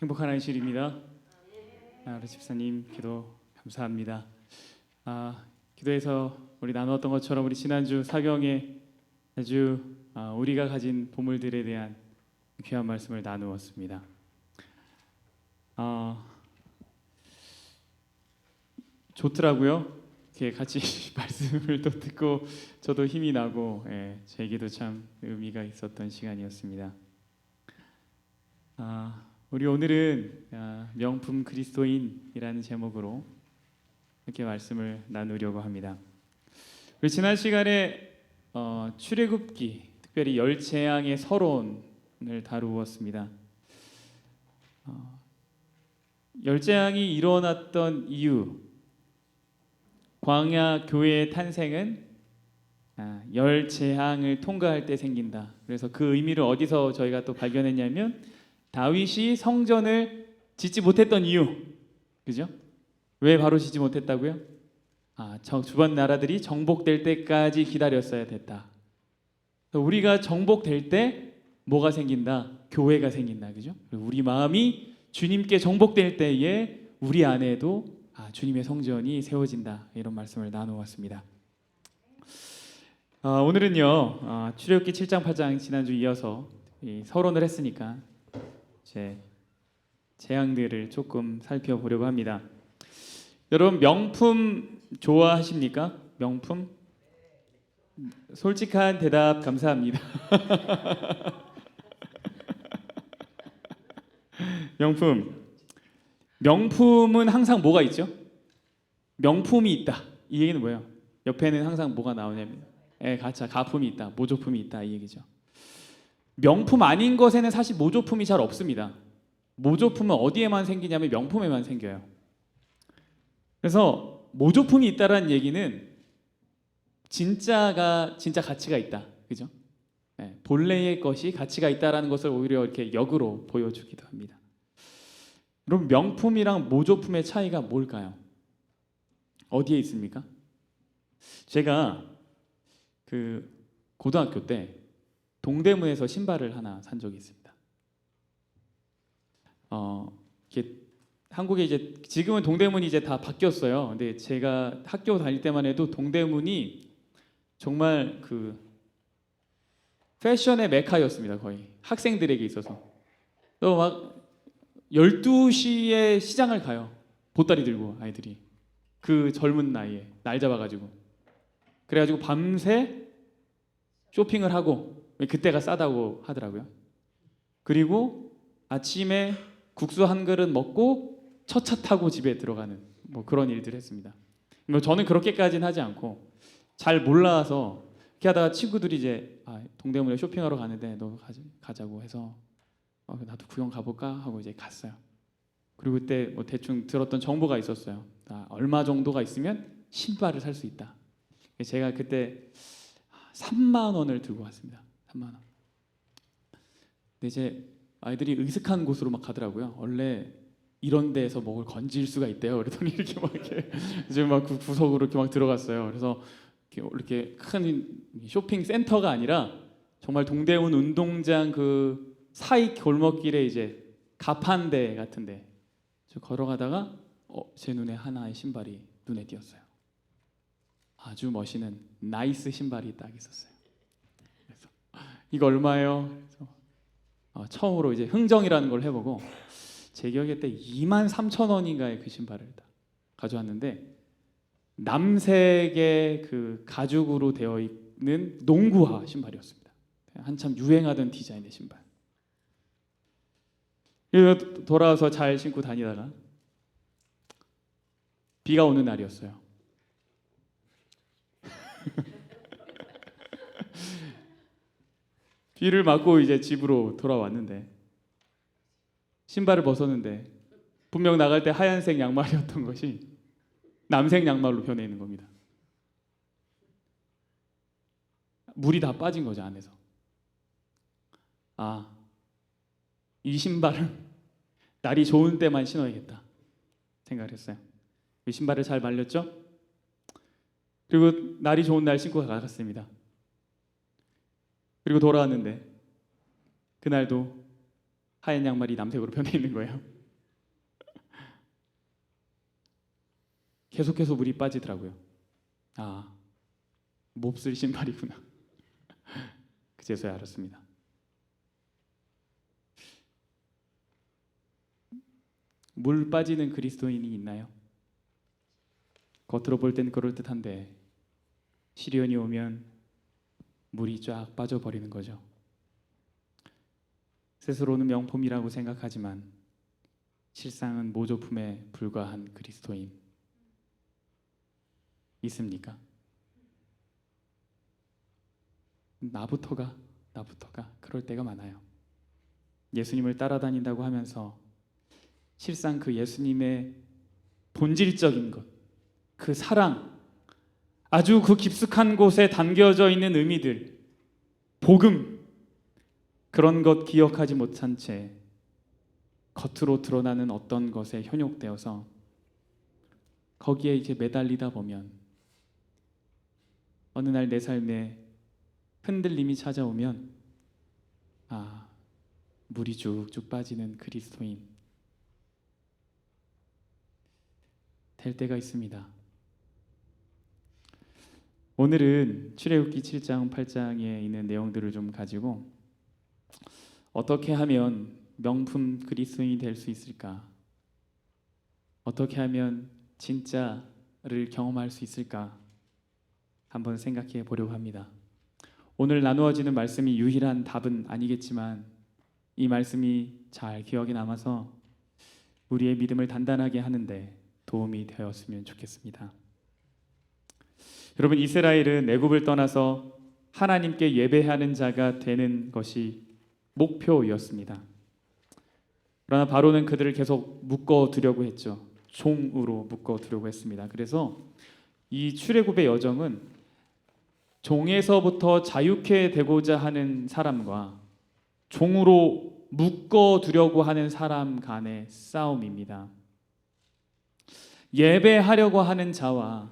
행복한 안식일입니다. 우리 집사님 기도 감사합니다. 기도에서 우리 나누었던 것처럼 우리 지난주 사경에 아주 우리가 가진 보물들에 대한 귀한 말씀을 나누었습니다. 좋더라고요. 이렇게 같이 말씀을 또 듣고 저도 힘이 나고 제게도 참 의미가 있었던 시간이었습니다. 우리 오늘은 명품 그리스도인이라는 제목으로 이렇게 말씀을 나누려고 합니다. 우리 지난 시간에 출애굽기, 특별히 열 재앙의 서론을 다루었습니다. 열 재앙이 일어났던 이유, 광야 교회의 탄생은 열 재앙을 통과할 때 생긴다. 그래서 그 의미를 어디서 저희가 또 발견했냐면 다윗이 성전을 짓지 못했던 이유, 그죠? 왜 바로 짓지 못했다고요? 주변 나라들이 정복될 때까지 기다렸어야 됐다. 우리가 정복될 때 뭐가 생긴다? 교회가 생긴다, 그죠? 우리 마음이 주님께 정복될 때에 우리 안에도 주님의 성전이 세워진다. 이런 말씀을 나누었습니다. 오늘은요 출애굽기 7장 8장 지난주 이어서 서론을 했으니까 제 재앙들을 조금 살펴보려고 합니다. 여러분 명품 좋아하십니까? 명품? 솔직한 대답 감사합니다. 명품은 항상 뭐가 있죠? 명품이 있다. 이 얘기는 뭐예요? 옆에는 항상 뭐가 나오냐면 가품이 있다, 모조품이 있다, 이 얘기죠. 명품 아닌 것에는 사실 모조품이 잘 없습니다. 모조품은 어디에만 생기냐면 명품에만 생겨요. 그래서 모조품이 있다라는 얘기는 진짜 가치가 있다, 그죠? 본래의 것이 가치가 있다라는 것을 오히려 이렇게 역으로 보여주기도 합니다. 그럼 명품이랑 모조품의 차이가 뭘까요? 어디에 있습니까? 제가 고등학교 때 동대문에서 신발을 하나 산 적이 있습니다. 한국에 이제 지금은 동대문이 이제 다 바뀌었어요. 근데 제가 학교 다닐 때만 해도 동대문이 정말 패션의 메카였습니다. 거의 학생들에게 있어서. 또 막 12시에 시장을 가요. 보따리 들고 아이들이. 그 젊은 나이에 날 잡아가지고. 그래가지고 밤새 쇼핑을 하고, 그때가 싸다고 하더라고요. 그리고 아침에 국수 한 그릇 먹고 첫 차 타고 집에 들어가는 그런 일들을 했습니다. 저는 그렇게까지는 하지 않고 잘 몰라서 이렇게 하다가 친구들이 이제 동대문에 쇼핑하러 가는데 너 가자고 해서 나도 구경 가볼까 하고 이제 갔어요. 그리고 그때 대충 들었던 정보가 있었어요. 얼마 정도가 있으면 신발을 살 수 있다. 제가 그때 3만 원을 들고 왔습니다. 3만 원. 근데 이제 아이들이 의슥한 곳으로 막 가더라고요. 원래 이런 데에서 목을 건질 수가 있대요. 그랬더니 이렇게 이제 막 그 구석으로 이렇게 막 들어갔어요. 그래서 이렇게 큰 쇼핑 센터가 아니라 정말 동대문 운동장 그 사이 골목길에 이제 가판대 같은데 걸어가다가 제 눈에 하나의 신발이 눈에 띄었어요. 아주 멋있는 나이스 신발이 딱 있었어요. 그래서 이거 얼마예요? 그래서 처음으로 이제 흥정이라는 걸 해보고 제 기억에 때 23,000원인가의 그 신발을 다 가져왔는데 남색의 그 가죽으로 되어 있는 농구화 신발이었습니다. 한참 유행하던 디자인의 신발. 돌아와서 잘 신고 다니다가 비가 오는 날이었어요. 비를 맞고 이제 집으로 돌아왔는데 신발을 벗었는데 분명 나갈 때 하얀색 양말이었던 것이 남색 양말로 변해 있는 겁니다. 물이 다 빠진 거죠, 안에서. 이 신발은 날이 좋은 때만 신어야겠다 생각을 했어요. 이 신발을 잘 말렸죠? 그리고 날이 좋은 날 신고 나갔습니다. 그리고 돌아왔는데 그날도 하얀 양말이 남색으로 변해 있는 거예요. 계속해서 물이 빠지더라고요. 아, 몹쓸 신발이구나. 그제서야 알았습니다. 물 빠지는 그리스도인이 있나요? 겉으로 볼 땐 그럴듯한데 시련이 오면 물이 쫙 빠져버리는 거죠. 스스로는 명품이라고 생각하지만 실상은 모조품에 불과한 그리스도인 있습니까? 나부터가 그럴 때가 많아요. 예수님을 따라다닌다고 하면서 실상 그 예수님의 본질적인 것, 그 사랑, 아주 그 깊숙한 곳에 담겨져 있는 의미들, 복음, 그런 것 기억하지 못한 채 겉으로 드러나는 어떤 것에 현혹되어서 거기에 이제 매달리다 보면 어느 날 내 삶에 흔들림이 찾아오면 물이 쭉쭉 빠지는 그리스도인 될 때가 있습니다. 오늘은 출애굽기 7장, 8장에 있는 내용들을 좀 가지고 어떻게 하면 명품 그리스도인이 될 수 있을까? 어떻게 하면 진짜를 경험할 수 있을까? 한번 생각해 보려고 합니다. 오늘 나누어지는 말씀이 유일한 답은 아니겠지만 이 말씀이 잘 기억에 남아서 우리의 믿음을 단단하게 하는데 도움이 되었으면 좋겠습니다. 여러분, 이스라엘은 애굽을 떠나서 하나님께 예배하는 자가 되는 것이 목표였습니다. 그러나 바로는 그들을 계속 묶어두려고 했죠. 종으로 묶어두려고 했습니다. 그래서 이 출애굽의 여정은 종에서부터 자유케 되고자 하는 사람과 종으로 묶어두려고 하는 사람 간의 싸움입니다. 예배하려고 하는 자와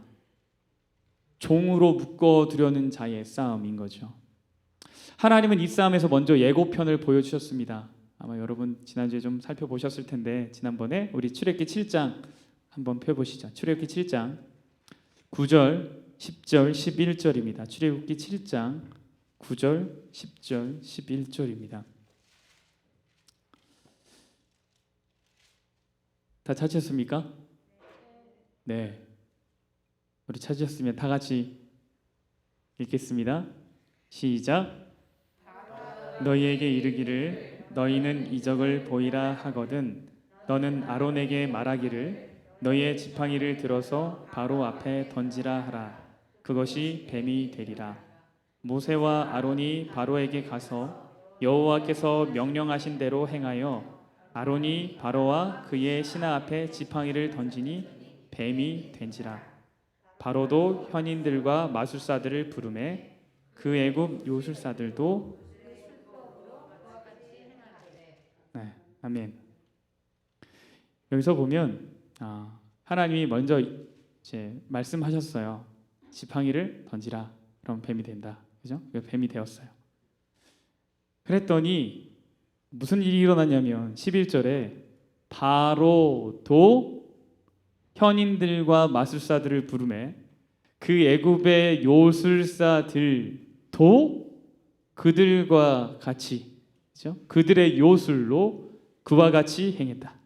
종으로 묶어두려는 자의 싸움인 거죠. 하나님은 이 싸움에서 먼저 예고편을 보여주셨습니다. 아마 여러분 지난주에 좀 살펴보셨을 텐데 지난번에 우리 출애굽기 7장 한번 펴보시죠. 출애굽기 7장 9절, 10절, 11절입니다. 출애굽기 7장 9절, 10절, 11절입니다. 다 찾으셨습니까? 네. 우리 찾으셨으면 다 같이 읽겠습니다. 시작. 너희에게 이르기를 너희는 이적을 보이라 하거든 너는 아론에게 말하기를 너희의 지팡이를 들어서 바로 앞에 던지라 하라. 그것이 뱀이 되리라. 모세와 아론이 바로에게 가서 여호와께서 명령하신 대로 행하여 아론이 바로와 그의 신하 앞에 지팡이를 던지니 뱀이 된지라. 바로도 현인들과 마술사들을 부르매 그 애굽 요술사들도 네, 아멘. 여기서 보면 하나님이 먼저 이제 말씀하셨어요. 지팡이를 던지라. 그럼 뱀이 된다. 그죠? 뱀이 되었어요. 그랬더니 무슨 일이 일어났냐면 11절에 바로도 현인들과 마술사들을 부르매 그 애굽의 요술사들도 그들과 같이, 그렇죠? 그들의 요술로 그와 같이 행했다.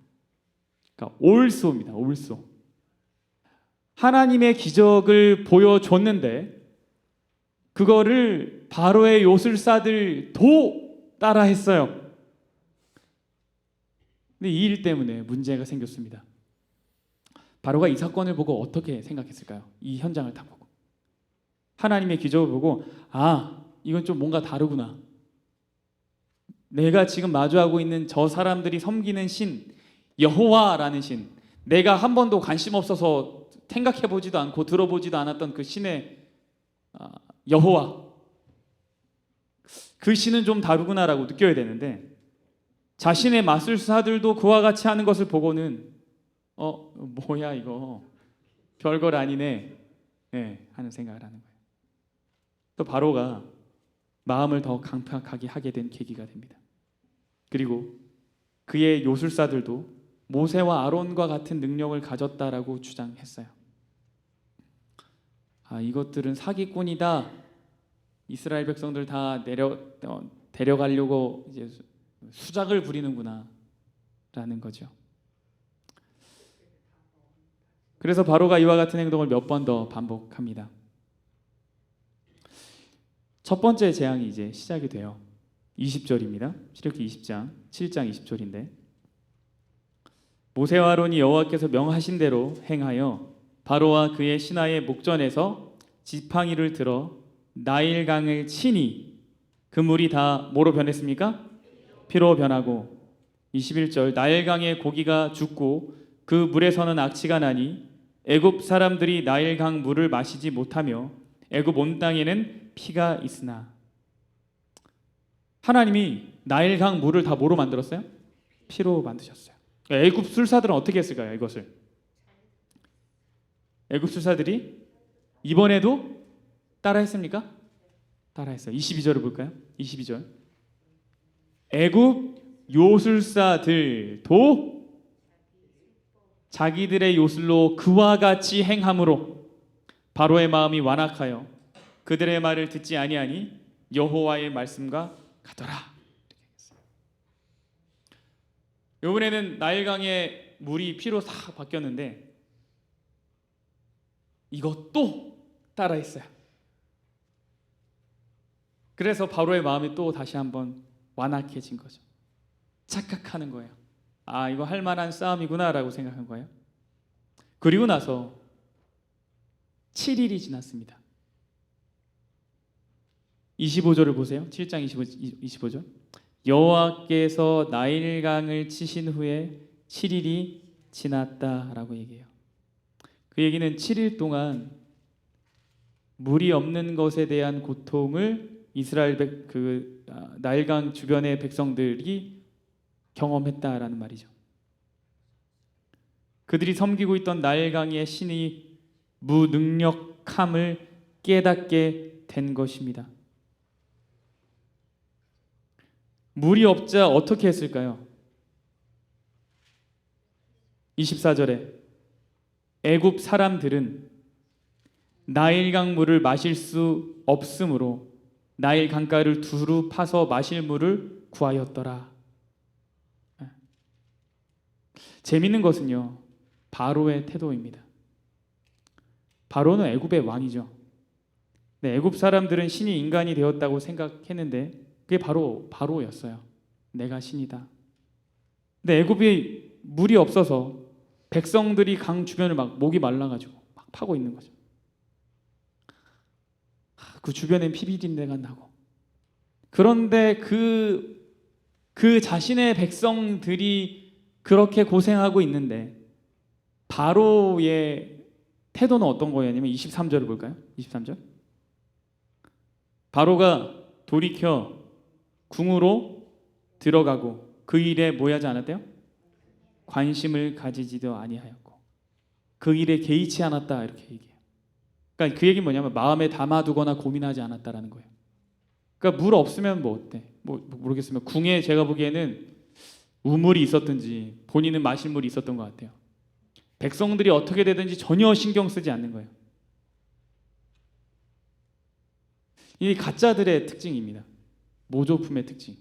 그러니까 올소입니다. 올소. 하나님의 기적을 보여줬는데 그거를 바로의 요술사들도 따라했어요. 근데 이 일 때문에 문제가 생겼습니다. 바로가 이 사건을 보고 어떻게 생각했을까요? 이 현장을 다 보고 하나님의 기적을 보고 이건 좀 뭔가 다르구나. 내가 지금 마주하고 있는 저 사람들이 섬기는 신 여호와라는 신, 내가 한 번도 관심 없어서 생각해보지도 않고 들어보지도 않았던 그 신의 여호와, 그 신은 좀 다르구나라고 느껴야 되는데 자신의 마술사들도 그와 같이 하는 것을 보고는 뭐야 이거 별걸 아니네, 하는 생각을 하는 거예요. 또 바로가 마음을 더 강팍하게 하게 된 계기가 됩니다. 그리고 그의 요술사들도 모세와 아론과 같은 능력을 가졌다라고 주장했어요. 이것들은 사기꾼이다. 이스라엘 백성들 다 데려가려고 이제 수작을 부리는구나 라는 거죠. 그래서 바로가 이와 같은 행동을 몇 번 더 반복합니다. 첫 번째 재앙이 이제 시작이 돼요. 20절입니다. 출애굽기 20장 7장 20절인데, 모세와 아론이 여호와께서 명하신 대로 행하여 바로와 그의 신하의 목전에서 지팡이를 들어 나일강을 치니 그 물이 다 뭐로 변했습니까? 피로 변하고, 21절, 나일강의 고기가 죽고 그 물에서는 악취가 나니 애굽 사람들이 나일강 물을 마시지 못하며 애굽 온 땅에는 피가 있으나. 하나님이 나일강 물을 다 뭐로 만들었어요? 피로 만드셨어요. 애굽 술사들은 어떻게 했을까요? 이것을 애굽 술사들이 이번에도 따라했습니까? 따라했어요. 22절을 볼까요? 22절, 애굽 요술사들도 자기들의 요술로 그와 같이 행함으로 바로의 마음이 완악하여 그들의 말을 듣지 아니하니 여호와의 말씀과 같더라. 이번에는 나일강의 물이 피로 싹 바뀌었는데 이것도 따라했어요. 그래서 바로의 마음이 또 다시 한번 완악해진 거죠. 착각하는 거예요. 이거 할 만한 싸움이구나 라고 생각한 거예요. 그리고 나서 7일이 지났습니다. 25절을 보세요. 7장 25절, 여호와께서 나일강을 치신 후에 7일이 지났다라고 얘기해요. 그 얘기는 7일 동안 물이 없는 것에 대한 고통을 이스라엘 나일강 주변의 백성들이 경험했다라는 말이죠. 그들이 섬기고 있던 나일강의 신이 무능력함을 깨닫게 된 것입니다. 물이 없자 어떻게 했을까요? 24절에 애굽 사람들은 나일강 물을 마실 수 없으므로 나일 강가를 두루 파서 마실 물을 구하였더라. 재밌는 것은요, 바로의 태도입니다. 바로는 애굽의 왕이죠. 애굽 사람들은 신이 인간이 되었다고 생각했는데 그게 바로 바로였어요. 내가 신이다. 근데 애굽이 물이 없어서 백성들이 강 주변을 막 목이 말라가지고 막 파고 있는 거죠. 그 주변엔 피비린내가 나고. 그런데 그 자신의 백성들이 그렇게 고생하고 있는데 바로의 태도는 어떤 거였냐면 23절을 볼까요? 23절, 바로가 돌이켜 궁으로 들어가고 그 일에 뭐 하지 않았대요? 관심을 가지지도 아니하였고 그 일에 개의치 않았다, 이렇게 얘기해요. 그러니까 그 얘기는 뭐냐면 마음에 담아두거나 고민하지 않았다라는 거예요. 그러니까 물 없으면 뭐 어때? 모르겠으면 궁에 제가 보기에는 우물이 있었든지 본인은 마실 물이 있었던 것 같아요. 백성들이 어떻게 되든지 전혀 신경 쓰지 않는 거예요. 이 가짜들의 특징입니다. 모조품의 특징.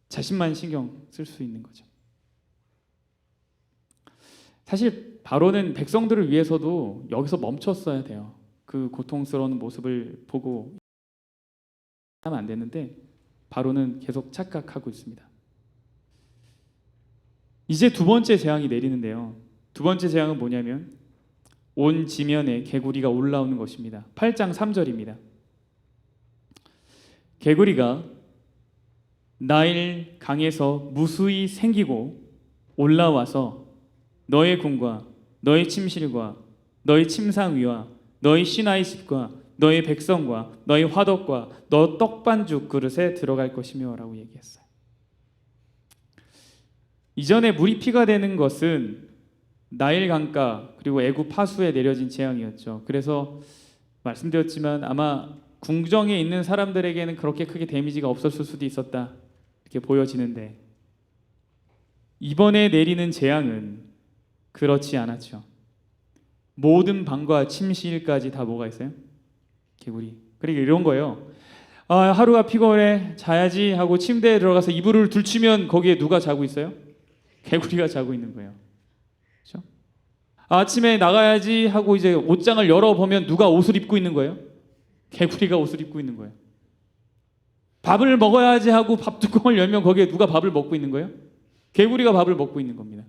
자신만 신경 쓸 수 있는 거죠. 사실 바로는 백성들을 위해서도 여기서 멈췄어야 돼요. 그 고통스러운 모습을 보고 하면 안 되는데 바로는 계속 착각하고 있습니다. 이제 두 번째 재앙이 내리는데요. 두 번째 재앙은 뭐냐면 온 지면에 개구리가 올라오는 것입니다. 8장 3절입니다. 개구리가 나일 강에서 무수히 생기고 올라와서 너의 궁과 너의 침실과 너의 침상 위와 너의 신하의 집과 너의 백성과 너의 화덕과 너 떡반죽 그릇에 들어갈 것이며 라고 얘기했어요. 이전에 물이 피가 되는 것은 나일 강가 그리고 애굽 하수에 내려진 재앙이었죠. 그래서 말씀드렸지만 아마 궁정에 있는 사람들에게는 그렇게 크게 데미지가 없었을 수도 있었다, 이렇게 보여지는데 이번에 내리는 재앙은 그렇지 않았죠. 모든 방과 침실까지 다 뭐가 있어요? 개구리. 그리고 이런 거예요. 하루가 피곤해 자야지 하고 침대에 들어가서 이불을 둘치면 거기에 누가 자고 있어요? 개구리가 자고 있는 거예요. 그렇죠? 아침에 나가야지 하고 이제 옷장을 열어보면 누가 옷을 입고 있는 거예요? 개구리가 옷을 입고 있는 거예요. 밥을 먹어야지 하고 밥 뚜껑을 열면 거기에 누가 밥을 먹고 있는 거예요? 개구리가 밥을 먹고 있는 겁니다.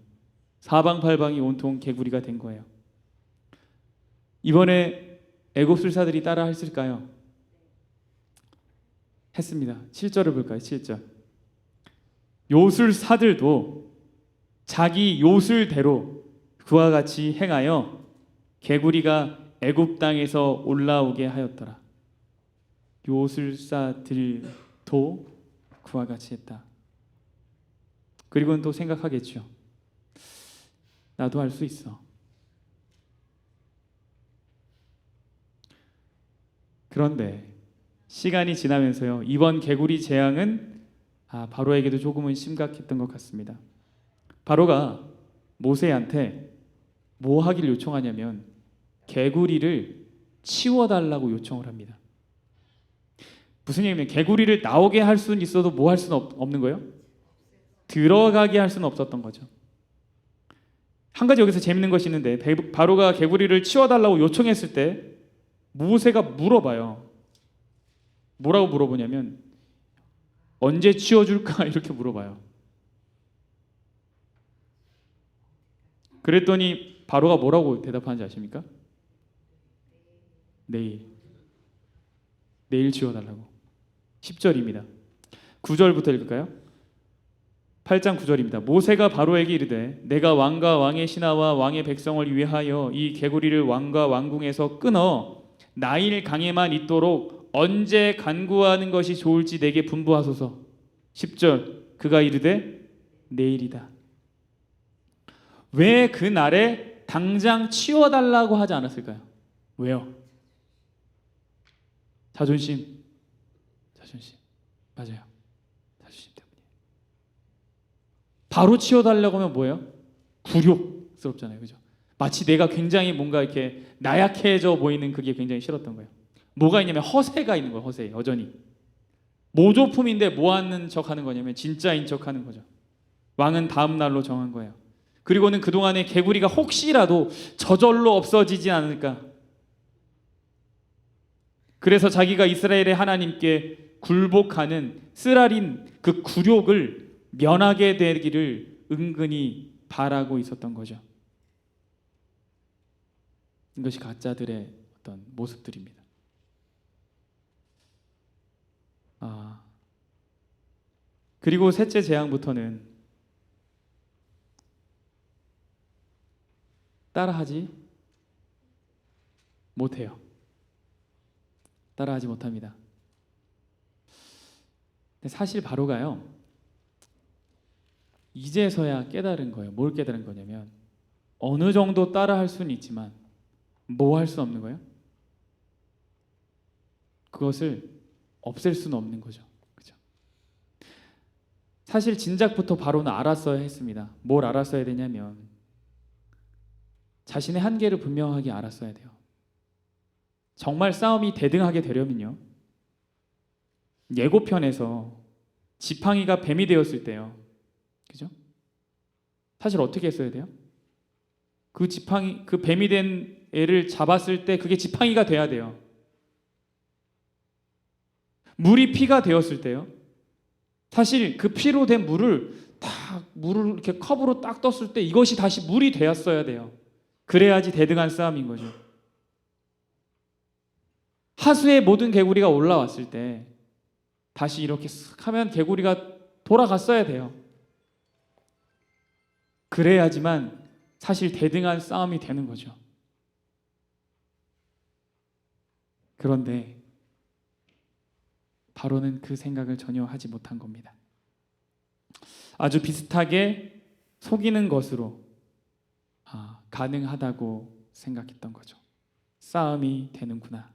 사방팔방이 온통 개구리가 된 거예요. 이번에 애국술사들이 따라 했을까요? 했습니다. 7절을 볼까요? 7절. 요술사들도 자기 요술대로 그와 같이 행하여 개구리가 애굽 땅에서 올라오게 하였더라. 요술사들도 그와 같이 했다. 그리고는 또 생각하겠죠. 나도 할 수 있어. 그런데 시간이 지나면서요, 이번 개구리 재앙은 바로에게도 조금은 심각했던 것 같습니다. 바로가 모세한테 뭐 하길 요청하냐면 개구리를 치워달라고 요청을 합니다. 무슨 얘기냐면 개구리를 나오게 할 수는 있어도 뭐 할 수는 없는 거예요? 들어가게 할 수는 없었던 거죠. 한 가지 여기서 재밌는 것이 있는데 바로가 개구리를 치워달라고 요청했을 때 모세가 물어봐요. 뭐라고 물어보냐면 언제 치워줄까 이렇게 물어봐요. 그랬더니 바로가 뭐라고 대답하는지 아십니까? 내일 치워달라고. 10절입니다. 9절부터 읽을까요? 8장 9절입니다. 모세가 바로에게 이르되 내가 왕과 왕의 신하와 왕의 백성을 위하여 이 개구리를 왕과 왕궁에서 끊어 나일 강에만 있도록 언제 간구하는 것이 좋을지 내게 분부하소서. 10절. 그가 이르되 내일이다. 왜 그 날에 당장 치워달라고 하지 않았을까요? 왜요? 자존심. 맞아요. 자존심 때문에. 바로 치워달라고 하면 뭐예요? 굴욕스럽잖아요. 그죠? 마치 내가 굉장히 뭔가 이렇게 나약해져 보이는 그게 굉장히 싫었던 거예요. 뭐가 있냐면 허세가 있는 거예요. 허세. 여전히. 모조품인데 뭐 하는 척 하는 거냐면 진짜인 척 하는 거죠. 왕은 다음 날로 정한 거예요. 그리고는 그동안에 개구리가 혹시라도 저절로 없어지지 않을까. 그래서 자기가 이스라엘의 하나님께 굴복하는 쓰라린 그 굴욕을 면하게 되기를 은근히 바라고 있었던 거죠. 이것이 가짜들의 어떤 모습들입니다. 그리고 셋째 재앙부터는 따라하지 못해요. 따라하지 못합니다. 근데 사실 바로가요, 이제서야 깨달은 거예요. 뭘 깨달은 거냐면 어느 정도 따라할 수는 있지만 뭐 할 수 없는 거예요? 그것을 없앨 수는 없는 거죠. 그죠? 사실 진작부터 바로는 알았어야 했습니다. 뭘 알았어야 되냐면 자신의 한계를 분명하게 알았어야 돼요. 정말 싸움이 대등하게 되려면요, 예고편에서 지팡이가 뱀이 되었을 때요, 그죠? 사실 어떻게 했어야 돼요? 그 지팡이, 그 뱀이 된 애를 잡았을 때 그게 지팡이가 돼야 돼요. 물이 피가 되었을 때요, 사실 그 피로 된 물을 이렇게 컵으로 딱 떴을 때 이것이 다시 물이 되었어야 돼요. 그래야지 대등한 싸움인 거죠. 하수에 모든 개구리가 올라왔을 때 다시 이렇게 쓱 하면 개구리가 돌아갔어야 돼요. 그래야지만 사실 대등한 싸움이 되는 거죠. 그런데 바로는 그 생각을 전혀 하지 못한 겁니다. 아주 비슷하게 속이는 것으로 가능하다고 생각했던 거죠. 싸움이 되는구나.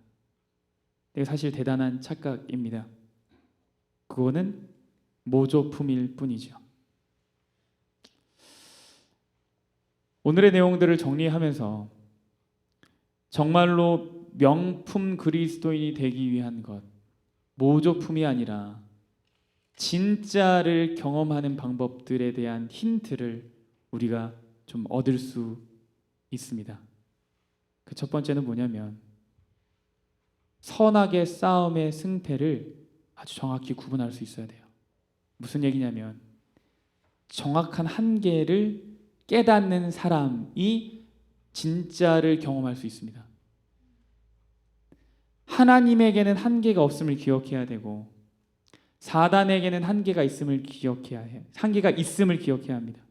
이게 사실 대단한 착각입니다. 그거는 모조품일 뿐이죠. 오늘의 내용들을 정리하면서 정말로 명품 그리스도인이 되기 위한 것, 모조품이 아니라 진짜를 경험하는 방법들에 대한 힌트를 우리가 좀 얻을 수 있습니다. 그 첫 번째는 뭐냐면 선악의 싸움의 승패를 아주 정확히 구분할 수 있어야 돼요. 무슨 얘기냐면 정확한 한계를 깨닫는 사람이 진짜를 경험할 수 있습니다. 하나님에게는 한계가 없음을 기억해야 되고 사단에게는 한계가 있음을 기억해야 해요. 한계가 있음을 기억해야 합니다.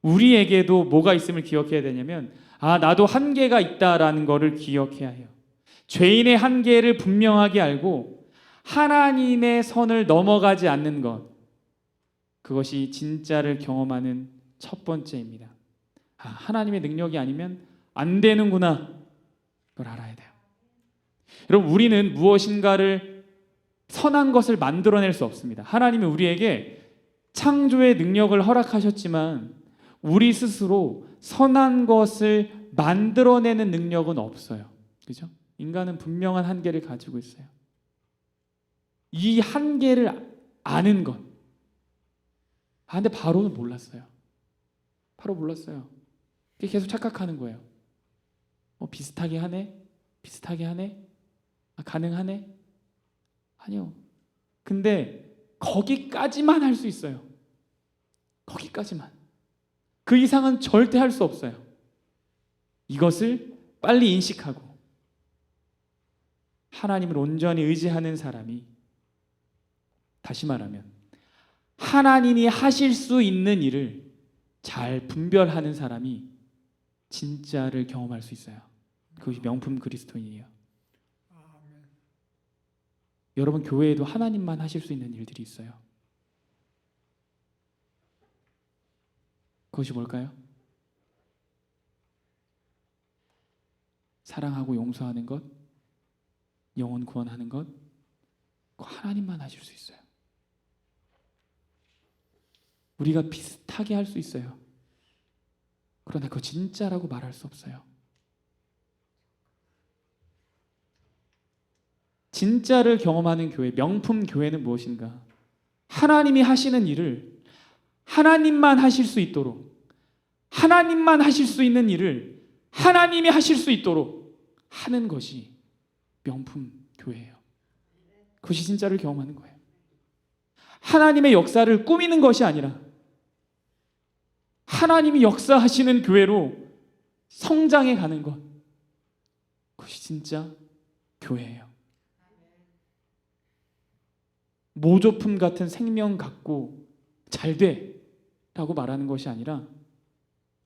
우리에게도 뭐가 있음을 기억해야 되냐면 나도 한계가 있다라는 것을 기억해야 해요. 죄인의 한계를 분명하게 알고 하나님의 선을 넘어가지 않는 것, 그것이 진짜를 경험하는 첫 번째입니다. 하나님의 능력이 아니면 안 되는구나, 그걸 알아야 돼요. 여러분, 우리는 무엇인가를 선한 것을 만들어낼 수 없습니다. 하나님은 우리에게 창조의 능력을 허락하셨지만 우리 스스로 선한 것을 만들어내는 능력은 없어요. 그죠? 인간은 분명한 한계를 가지고 있어요. 이 한계를 아는 것. 근데 바로는 몰랐어요. 바로 몰랐어요. 계속 착각하는 거예요. 비슷하게 하네? 비슷하게 하네? 가능하네? 아니요. 근데 거기까지만 할 수 있어요. 거기까지만. 그 이상은 절대 할 수 없어요. 이것을 빨리 인식하고 하나님을 온전히 의지하는 사람이, 다시 말하면 하나님이 하실 수 있는 일을 잘 분별하는 사람이 진짜를 경험할 수 있어요. 그것이 명품 그리스도인이에요. 여러분, 교회에도 하나님만 하실 수 있는 일들이 있어요. 그것이 뭘까요? 사랑하고 용서하는 것, 영혼 구원하는 것, 그거 하나님만 하실 수 있어요. 우리가 비슷하게 할 수 있어요. 그러나 그거 진짜라고 말할 수 없어요. 진짜를 경험하는 교회, 명품 교회는 무엇인가? 하나님이 하시는 일을 하나님만 하실 수 있도록, 하나님만 하실 수 있는 일을 하나님이 하실 수 있도록 하는 것이 명품 교회예요. 그것이 진짜를 경험하는 거예요. 하나님의 역사를 꾸미는 것이 아니라 하나님이 역사하시는 교회로 성장해 가는 것, 그것이 진짜 교회예요. 모조품 같은 생명 갖고 잘 돼 라고 말하는 것이 아니라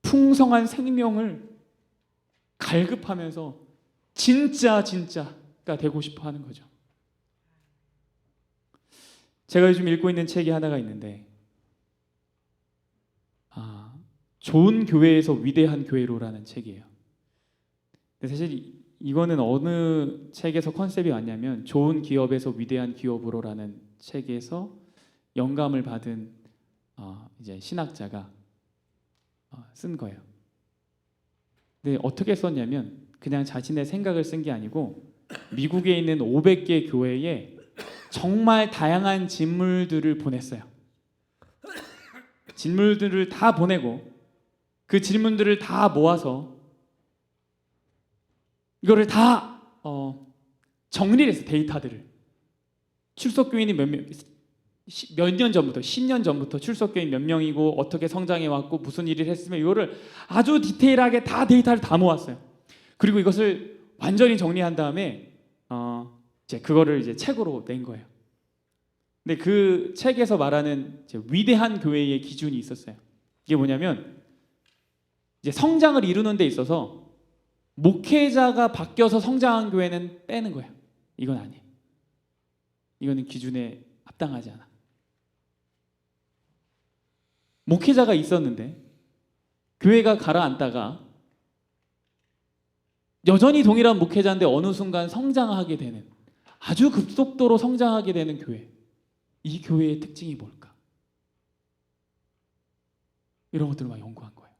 풍성한 생명을 갈급하면서 진짜가 되고 싶어 하는 거죠. 제가 요즘 읽고 있는 책이 하나가 있는데 좋은 교회에서 위대한 교회로라는 책이에요. 근데 사실 이거는 어느 책에서 컨셉이 왔냐면 좋은 기업에서 위대한 기업으로라는 책에서 영감을 받은 이제 신학자가 쓴 거예요. 근데 어떻게 썼냐면 그냥 자신의 생각을 쓴 게 아니고 미국에 있는 500개 교회에 정말 다양한 질문들을 보냈어요. 질문들을 다 보내고 그 질문들을 다 모아서 이거를 다 정리를 했어요. 데이터들을. 출석교인이 몇 년 전부터, 10년 전부터 출석교인 몇 명이고 어떻게 성장해 왔고 무슨 일을 했으면 이거를 아주 디테일하게 다 데이터를 다 모았어요. 그리고 이것을 완전히 정리한 다음에 이제 그거를 이제 책으로 낸 거예요. 근데 그 책에서 말하는 이제 위대한 교회의 기준이 있었어요. 이게 뭐냐면 이제 성장을 이루는 데 있어서 목회자가 바뀌어서 성장한 교회는 빼는 거예요. 이건 아니에요. 이거는 기준에 합당하지 않아. 목회자가 있었는데 교회가 가라앉다가 여전히 동일한 목회자인데 어느 순간 성장하게 되는, 아주 급속도로 성장하게 되는 교회, 이 교회의 특징이 뭘까? 이런 것들을 막 연구한 거예요.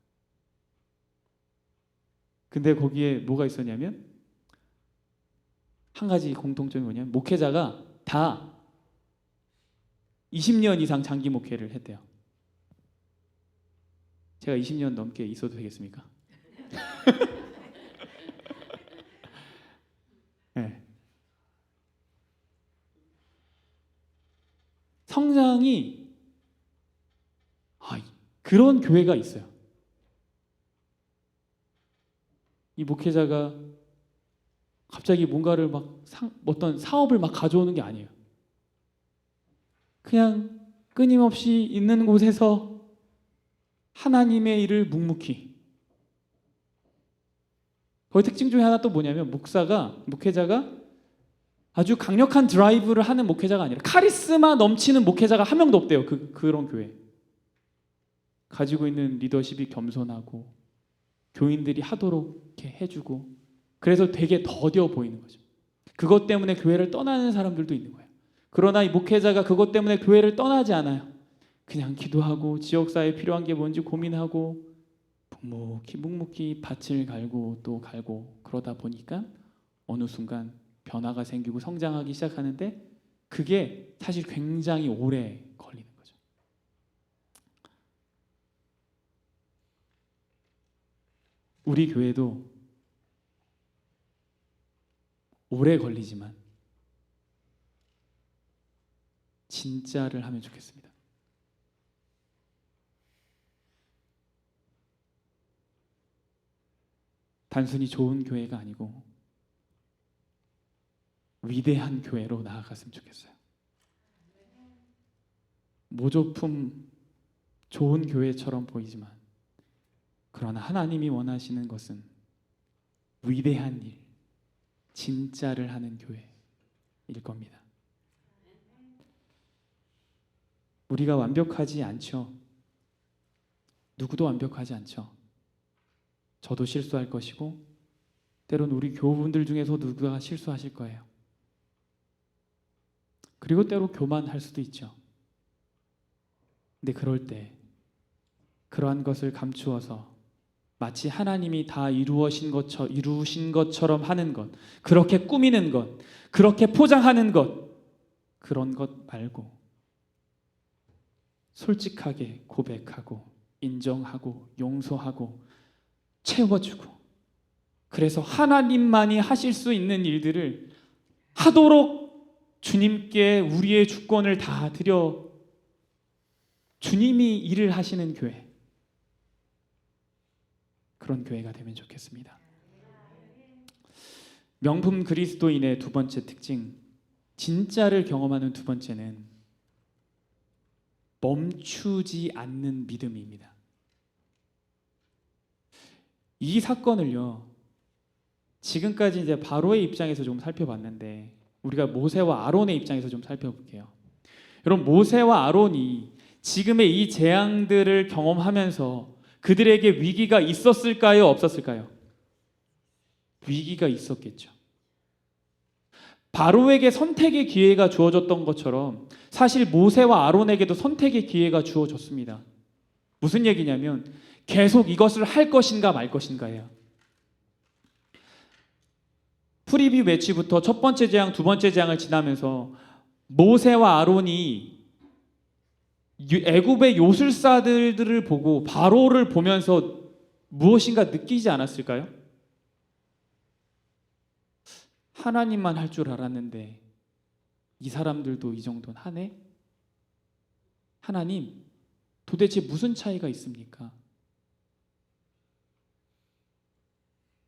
근데 거기에 뭐가 있었냐면 한 가지 공통점이 뭐냐면 목회자가 다 20년 이상 장기 목회를 했대요. 제가 20년 넘게 있어도 되겠습니까? 네. 성장이 그런 교회가 있어요. 이 목회자가 갑자기 뭔가를 막 어떤 사업을 막 가져오는 게 아니에요. 그냥 끊임없이 있는 곳에서 하나님의 일을 묵묵히. 거기 특징 중에 하나 또 뭐냐면 목회자가 아주 강력한 드라이브를 하는 목회자가 아니라 카리스마 넘치는 목회자가 한 명도 없대요. 그런 교회. 가지고 있는 리더십이 겸손하고 교인들이 하도록 이렇게 해주고 그래서 되게 더뎌 보이는 거죠. 그것 때문에 교회를 떠나는 사람들도 있는 거예요. 그러나 이 목회자가 그것 때문에 교회를 떠나지 않아요. 그냥 기도하고 지역사회에 필요한 게 뭔지 고민하고 묵묵히 밭을 갈고 또 갈고 그러다 보니까 어느 순간 변화가 생기고 성장하기 시작하는데 그게 사실 굉장히 오래 걸리는 거죠. 우리 교회도 오래 걸리지만 진짜를 하면 좋겠습니다. 단순히 좋은 교회가 아니고 위대한 교회로 나아갔으면 좋겠어요. 모조품 좋은 교회처럼 보이지만 그러나 하나님이 원하시는 것은 위대한 일, 진짜를 하는 교회일 겁니다. 우리가 완벽하지 않죠. 누구도 완벽하지 않죠. 저도 실수할 것이고 때론 우리 교우분들 중에서 누구가 실수하실 거예요. 그리고 때로 교만할 수도 있죠. 근데 그럴 때 그러한 것을 감추어서 마치 하나님이 다 이루신 것처럼 하는 것, 그렇게 꾸미는 것, 그렇게 포장하는 것, 그런 것 말고 솔직하게 고백하고 인정하고 용서하고 채워주고 그래서 하나님만이 하실 수 있는 일들을 하도록 주님께 우리의 주권을 다 드려 주님이 일을 하시는 교회, 그런 교회가 되면 좋겠습니다. 명품 그리스도인의 두 번째 특징, 진짜를 경험하는 두 번째는 멈추지 않는 믿음입니다. 이 사건을요, 지금까지 이제 바로의 입장에서 좀 살펴봤는데 우리가 모세와 아론의 입장에서 좀 살펴볼게요. 여러분, 모세와 아론이 지금의 이 재앙들을 경험하면서 그들에게 위기가 있었을까요? 없었을까요? 위기가 있었겠죠. 바로에게 선택의 기회가 주어졌던 것처럼 사실 모세와 아론에게도 선택의 기회가 주어졌습니다. 무슨 얘기냐면 계속 이것을 할 것인가 말 것인가예요. 프리뷰 매치부터 첫 번째 재앙, 두 번째 재앙을 지나면서 모세와 아론이 애굽의 요술사들을 보고 바로를 보면서 무엇인가 느끼지 않았을까요? 하나님만 할 줄 알았는데 이 사람들도 이 정도는 하네? 하나님, 도대체 무슨 차이가 있습니까?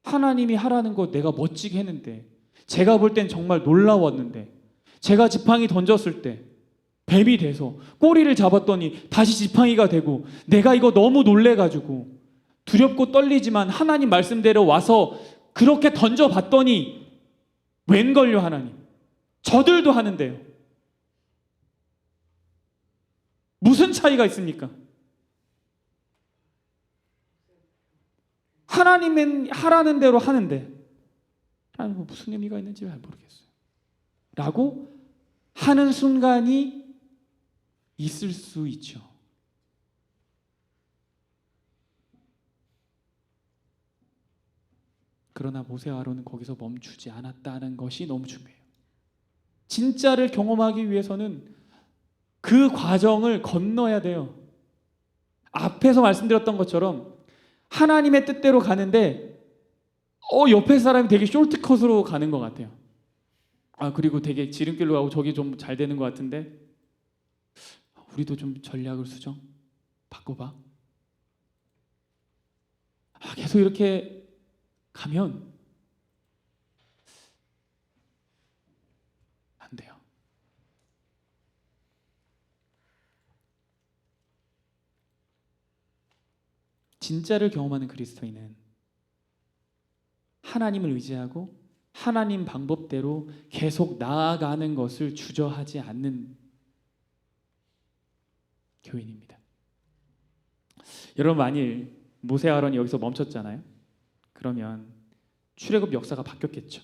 하나님이 하라는 거 내가 멋지게 했는데, 제가 볼 땐 정말 놀라웠는데, 제가 지팡이 던졌을 때 뱀이 돼서 꼬리를 잡았더니 다시 지팡이가 되고, 내가 이거 너무 놀래가지고 두렵고 떨리지만 하나님 말씀대로 와서 그렇게 던져봤더니 웬걸요 하나님, 저들도 하는데요. 무슨 차이가 있습니까? 하나님은 하라는 대로 하는데 하나님 무슨 의미가 있는지 잘 모르겠어요 라고 하는 순간이 있을 수 있죠. 그러나 모세와 아론은 거기서 멈추지 않았다는 것이 너무 중요해요. 진짜를 경험하기 위해서는 그 과정을 건너야 돼요. 앞에서 말씀드렸던 것처럼 하나님의 뜻대로 가는데 옆에 사람이 되게 쇼트컷으로 가는 것 같아요. 그리고 되게 지름길로 가고 저기 좀 잘 되는 것 같은데 우리도 좀 전략을 수정 바꿔봐. 계속 이렇게 가면 안 돼요. 진짜를 경험하는 그리스도인은 하나님을 의지하고 하나님 방법대로 계속 나아가는 것을 주저하지 않는 교인입니다. 여러분, 만일 모세 아론이 여기서 멈췄잖아요. 그러면 출애굽 역사가 바뀌었겠죠.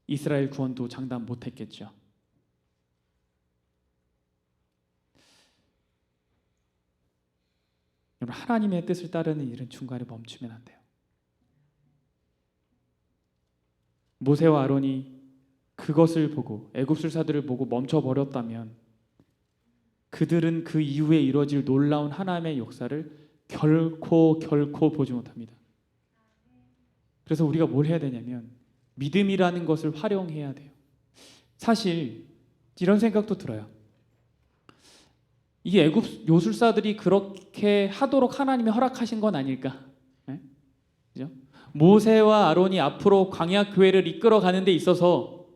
이스라엘 구원도 장담 못했겠죠. 여러분, 하나님의 뜻을 따르는 일은 중간에 멈추면 안 돼요. 모세와 아론이 그것을 보고 애굽술사들을 보고 멈춰버렸다면 그들은 그 이후에 이루어질 놀라운 하나님의 역사를 결코 보지 못합니다. 그래서 우리가 뭘 해야 되냐면 믿음이라는 것을 활용해야 돼요. 사실 이런 생각도 들어요. 이 애굽 요술사들이 그렇게 하도록 하나님이 허락하신 건 아닐까? 네? 그죠? 모세와 아론이 앞으로 광야 교회를 이끌어가는 데 있어서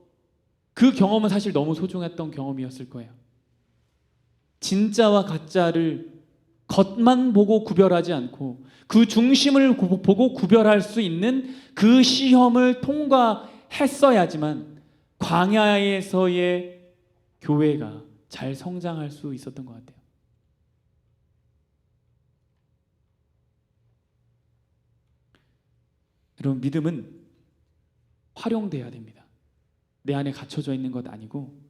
그 경험은 사실 너무 소중했던 경험이었을 거예요. 진짜와 가짜를 겉만 보고 구별하지 않고 그 중심을 보고 구별할 수 있는 그 시험을 통과했어야지만 광야에서의 교회가 잘 성장할 수 있었던 것 같아요. 여러분, 믿음은 활용돼야 됩니다. 내 안에 갇혀져 있는 것 아니고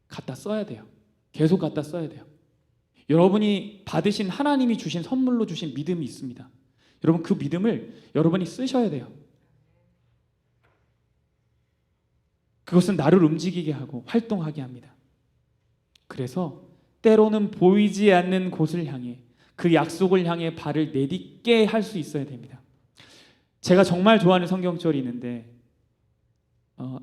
갖다 써야 돼요. 계속 갖다 써야 돼요. 여러분이 받으신 하나님이 주신 선물로 주신 믿음이 있습니다. 여러분, 그 믿음을 여러분이 쓰셔야 돼요. 그것은 나를 움직이게 하고 활동하게 합니다. 그래서 때로는 보이지 않는 곳을 향해 그 약속을 향해 발을 내딛게 할 수 있어야 됩니다. 제가 정말 좋아하는 성경절이 있는데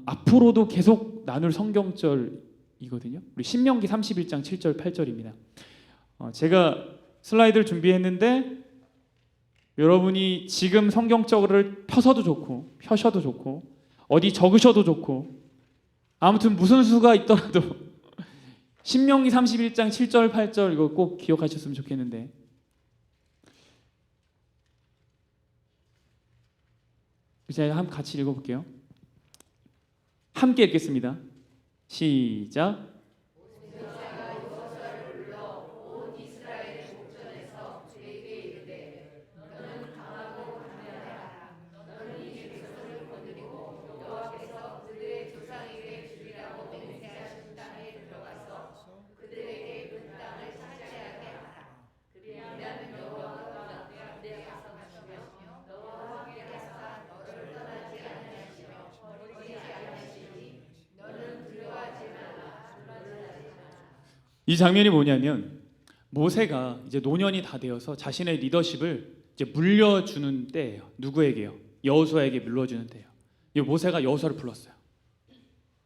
앞으로도 계속 나눌 성경절이거든요. 우리 신명기 31장 7절 8절입니다. 제가 슬라이드를 준비했는데 여러분이 지금 성경적으로 펴셔도 좋고 펴셔도 좋고 어디 적으셔도 좋고 아무튼 무슨 수가 있더라도 신명기 31장 7절 8절 이거 꼭 기억하셨으면 좋겠는데 제가 한번 같이 읽어볼게요. 함께 읽겠습니다. 시작. 이 장면이 뭐냐면 모세가 이제 노년이 다 되어서 자신의 리더십을 이제 물려주는 때예요. 누구에게요? 여호수아에게 물려주는 때예요. 이 모세가 여호수아를 불렀어요.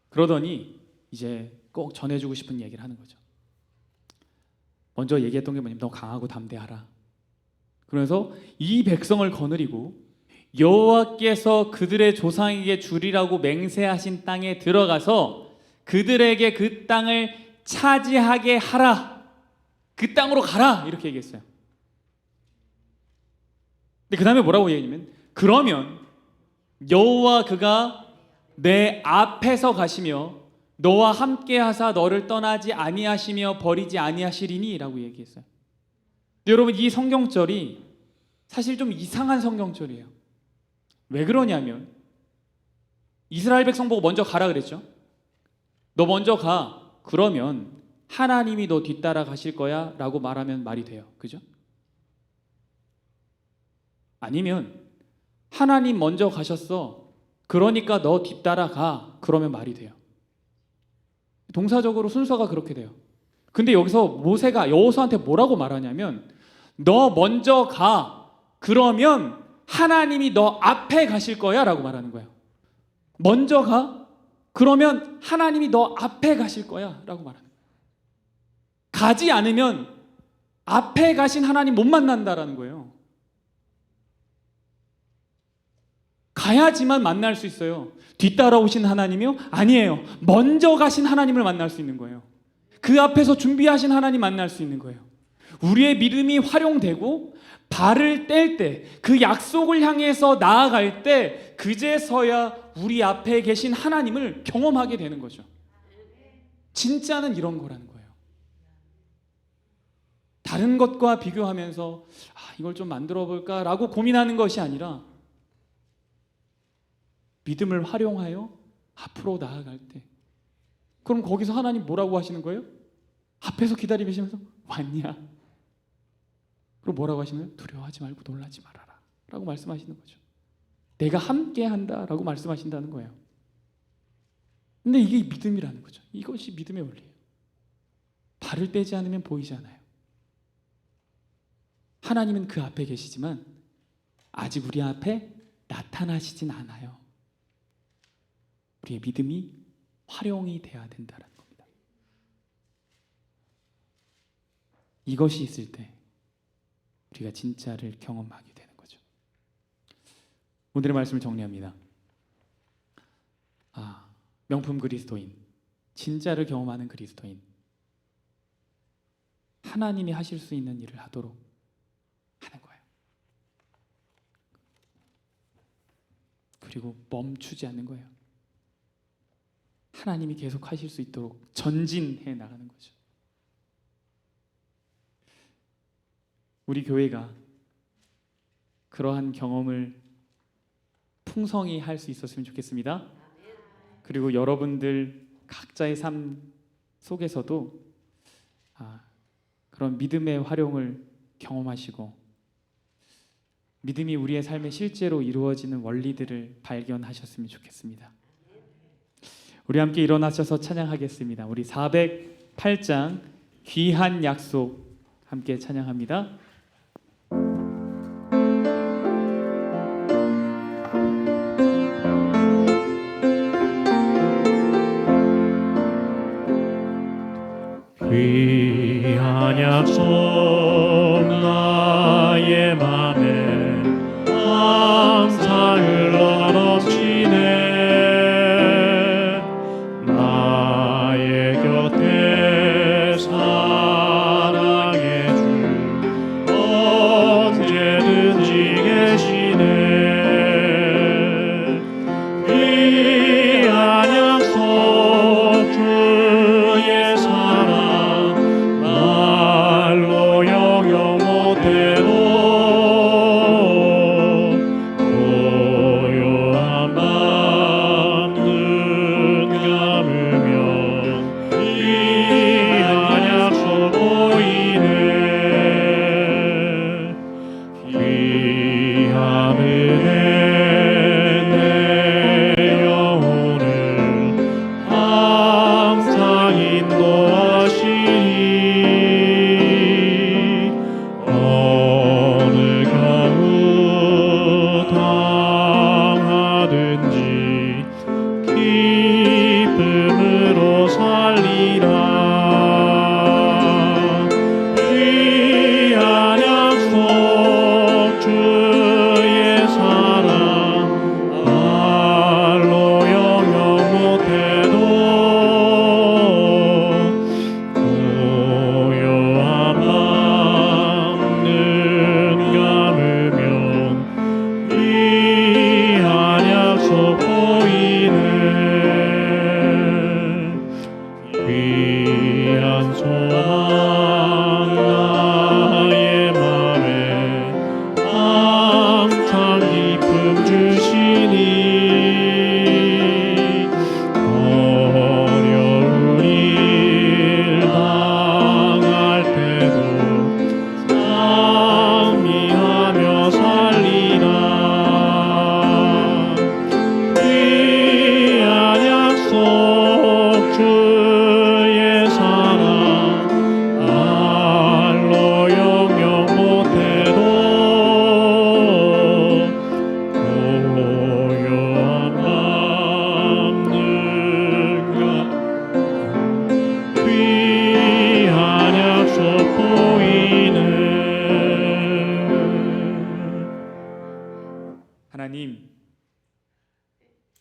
그러더니 이제 꼭 전해주고 싶은 얘기를 하는 거죠. 먼저 얘기했던 게 뭐냐면 너 강하고 담대하라. 그래서 이 백성을 거느리고 여호와께서 그들의 조상에게 주리라고 맹세하신 땅에 들어가서 그들에게 그 땅을 차지하게 하라. 그 땅으로 가라. 이렇게 얘기했어요. 근데 그 다음에 뭐라고 얘기하냐면 그러면 여호와 그가 내 앞에서 가시며 너와 함께 하사 너를 떠나지 아니하시며 버리지 아니하시리니 라고 얘기했어요. 근데 여러분, 이 성경절이 사실 좀 이상한 성경절이에요. 왜 그러냐면 이스라엘 백성 보고 먼저 가라 그랬죠. 너 먼저 가. 그러면 하나님이 너 뒤따라 가실 거야 라고 말하면 말이 돼요. 그죠? 아니면 하나님 먼저 가셨어, 그러니까 너 뒤따라 가, 그러면 말이 돼요. 동사적으로 순서가 그렇게 돼요. 근데 여기서 모세가 여호수아한테 뭐라고 말하냐면, 너 먼저 가, 그러면 하나님이 너 앞에 가실 거야 라고 말하는 거예요. 먼저 가, 그러면 하나님이 너 앞에 가실 거야 라고 말하는 거예요. 가지 않으면 앞에 가신 하나님 못 만난다라는 거예요. 가야지만 만날 수 있어요. 뒤따라오신 하나님이요? 아니에요. 먼저 가신 하나님을 만날 수 있는 거예요. 그 앞에서 준비하신 하나님 만날 수 있는 거예요. 우리의 믿음이 활용되고 발을 뗄 때, 그 약속을 향해서 나아갈 때, 그제서야 우리 앞에 계신 하나님을 경험하게 되는 거죠. 진짜는 이런 거라는 거예요. 다른 것과 비교하면서 이걸 좀 만들어 볼까 라고 고민하는 것이 아니라, 믿음을 활용하여 앞으로 나아갈 때, 그럼 거기서 하나님 뭐라고 하시는 거예요? 앞에서 기다리시면서 왔냐? 그럼 뭐라고 하시는 거예요? 두려워하지 말고 놀라지 말아라 라고 말씀하시는 거죠. 내가 함께 한다 라고 말씀하신다는 거예요. 근데 이게 믿음이라는 거죠. 이것이 믿음의 원리예요. 발을 떼지 않으면 보이지 않아요. 하나님은 그 앞에 계시지만 아직 우리 앞에 나타나시진 않아요. 우리의 믿음이 활용이 돼야 된다는 겁니다. 이것이 있을 때 우리가 진짜를 경험하게 되는 거죠. 오늘의 말씀을 정리합니다. 명품 그리스도인, 진짜를 경험하는 그리스도인, 하나님이 하실 수 있는 일을 하도록 하는 거예요. 그리고 멈추지 않는 거예요. 하나님이 계속 하실 수 있도록 전진해 나가는 거죠. 우리 교회가 그러한 경험을 풍성히 할 수 있었으면 좋겠습니다. 그리고 여러분들 각자의 삶 속에서도 그런 믿음의 활용을 경험하시고, 믿음이 우리의 삶에 실제로 이루어지는 원리들을 발견하셨으면 좋겠습니다. 우리 함께 일어나셔서 찬양하겠습니다. 우리 408장 귀한 약속 함께 찬양합니다. 귀한 약속 나의 맘에 항상 흘러넘치네. 나의 곁에 사랑의 주 언제든지 계시네. 귀한 약속 주의 사랑 말로 영영 못해도 고요한 밤 눈 감으면 귀한 약속 보이네. 귀한 은혜 내 영혼을 항상 인도하시니. 어느 경우 당하든지 기쁨으로 살리라. 귀한 약속 주의 사랑 말로 영영 못해도 고요한 밤 눈 감으면 귀한 약속 보이네. 귀한 소망 나의 맘에 항상 기쁨 주시니. 어려운 일 다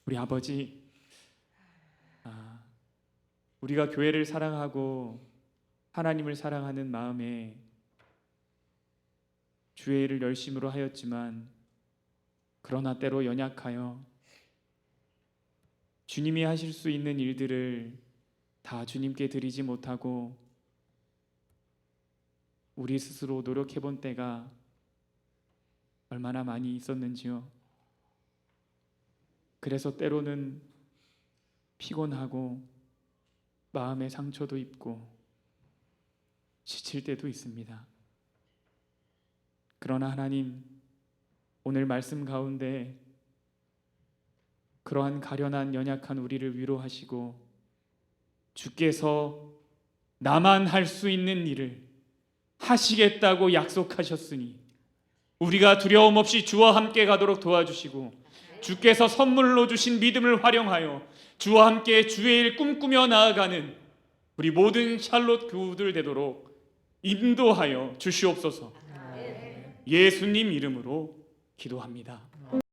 우리 아버지, 우리가 교회를 사랑하고 하나님을 사랑하는 마음에 주의 일을 열심으로 하였지만 그러나 때로 연약하여 주님이 하실 수 있는 일들을 다 주님께 드리지 못하고 우리 스스로 노력해 본 때가 얼마나 많이 있었는지요. 그래서 때로는 피곤하고 마음의 상처도 입고 지칠 때도 있습니다. 그러나 하나님, 오늘 말씀 가운데 그러한 가련한 연약한 우리를 위로하시고 주께서 나만 할 수 있는 일을 하시겠다고 약속하셨으니 우리가 두려움 없이 주와 함께 가도록 도와주시고 주께서 선물로 주신 믿음을 활용하여 주와 함께 주의 일 꿈꾸며 나아가는 우리 모든 샬롯 교우들 되도록 인도하여 주시옵소서. 예수님 이름으로 기도합니다.